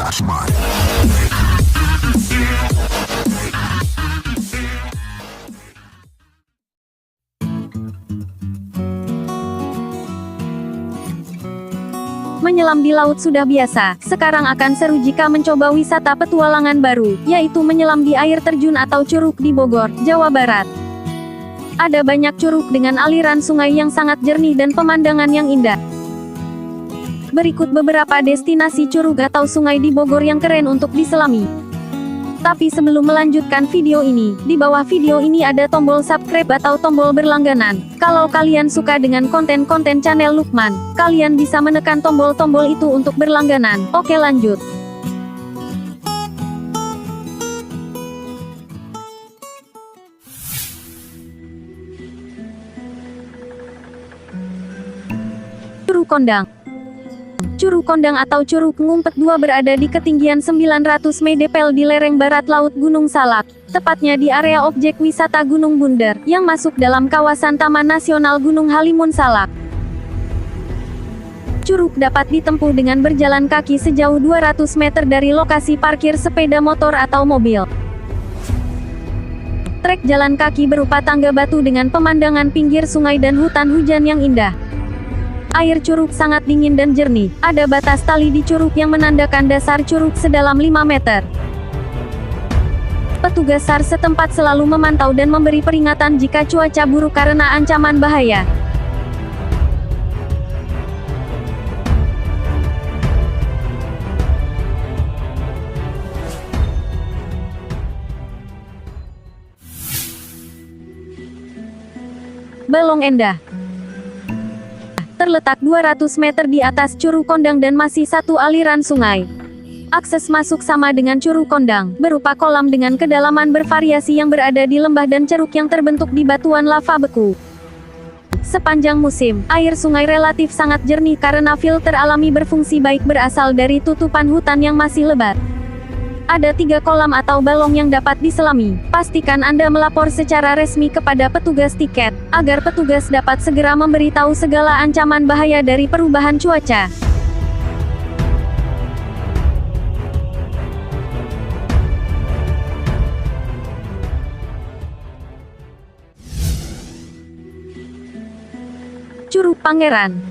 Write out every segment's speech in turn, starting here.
Smart. Menyelam di laut sudah biasa, sekarang akan seru jika mencoba wisata petualangan baru, yaitu menyelam di air terjun atau curug di Bogor, Jawa Barat. Ada banyak curug dengan aliran sungai yang sangat jernih dan pemandangan yang indah. Berikut beberapa destinasi curug atau sungai di Bogor yang keren untuk diselami. Tapi sebelum melanjutkan video ini, di bawah video ini ada tombol subscribe atau tombol berlangganan. Kalau kalian suka dengan konten-konten channel Lukman, kalian bisa menekan tombol-tombol itu untuk berlangganan. Oke, lanjut. Curug Kondang. Curug Kondang atau Curug Ngumpet 2 berada di ketinggian 900 mdpl di lereng barat Laut Gunung Salak, tepatnya di area objek wisata Gunung Bunder, yang masuk dalam kawasan Taman Nasional Gunung Halimun Salak. Curug dapat ditempuh dengan berjalan kaki sejauh 200 meter dari lokasi parkir sepeda motor atau mobil. Trek jalan kaki berupa tangga batu dengan pemandangan pinggir sungai dan hutan hujan yang indah. Air curug sangat dingin dan jernih. Ada batas tali di curug yang menandakan dasar curug sedalam 5 meter. Petugas SAR setempat selalu memantau dan memberi peringatan jika cuaca buruk karena ancaman bahaya. Balong Endah. Terletak 200 meter di atas Curug Kondang dan masih satu aliran sungai. Akses masuk sama dengan Curug Kondang, berupa kolam dengan kedalaman bervariasi yang berada di lembah dan ceruk yang terbentuk di batuan lava beku. Sepanjang musim, air sungai relatif sangat jernih karena filter alami berfungsi baik berasal dari tutupan hutan yang masih lebat. Ada 3 kolam atau balong yang dapat diselami. Pastikan Anda melapor secara resmi kepada petugas tiket, agar petugas dapat segera memberitahu segala ancaman bahaya dari perubahan cuaca. Curug Pangeran.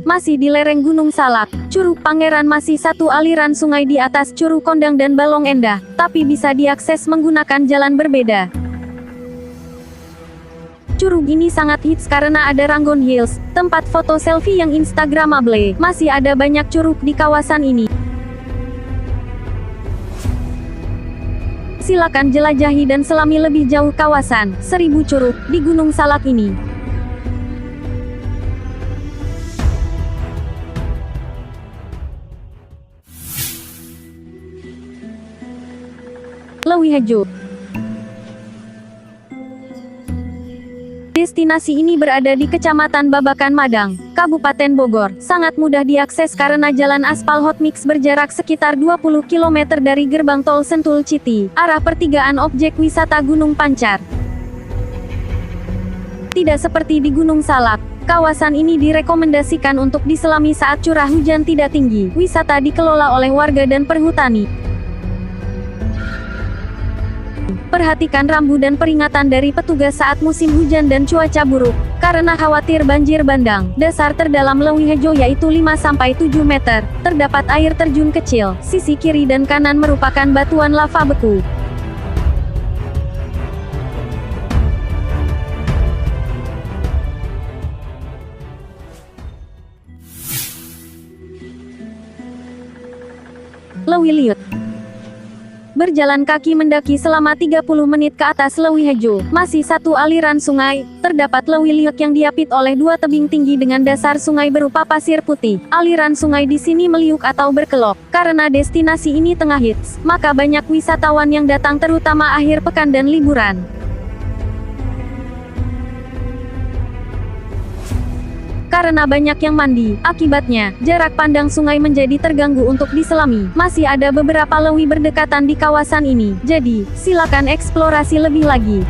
Masih di lereng Gunung Salak, Curug Pangeran masih satu aliran sungai di atas Curug Kondang dan Balong Endah, tapi bisa diakses menggunakan jalan berbeda. Curug ini sangat hits karena ada Ranggon Hills, tempat foto selfie yang instagramable. Masih ada banyak curug di kawasan ini. Silakan jelajahi dan selami lebih jauh kawasan 1000 curug di Gunung Salak ini. Leuwihajo. Destinasi ini berada di Kecamatan Babakan Madang, Kabupaten Bogor. Sangat mudah diakses karena jalan aspal hot mix berjarak sekitar 20 km dari gerbang tol Sentul Citi, arah pertigaan objek wisata Gunung Pancar. Tidak seperti di Gunung Salak, kawasan ini direkomendasikan untuk diselami saat curah hujan tidak tinggi. Wisata dikelola oleh warga dan perhutani. Perhatikan rambu dan peringatan dari petugas saat musim hujan dan cuaca buruk, karena khawatir banjir bandang. Dasar terdalam Leuwihajo yaitu 5-7 meter, terdapat air terjun kecil, sisi kiri dan kanan merupakan batuan lava beku. Leuwiliut. Berjalan kaki mendaki selama 30 menit ke atas Leuwihajo. Masih satu aliran sungai, terdapat Leuwiliut yang diapit oleh 2 tebing tinggi dengan dasar sungai berupa pasir putih. Aliran sungai di sini meliuk atau berkelok. Karena destinasi ini tengah hits, maka banyak wisatawan yang datang terutama akhir pekan dan liburan. Karena banyak yang mandi, akibatnya, jarak pandang sungai menjadi terganggu untuk diselami. Masih ada beberapa lewi berdekatan di kawasan ini, jadi, silakan eksplorasi lebih lagi.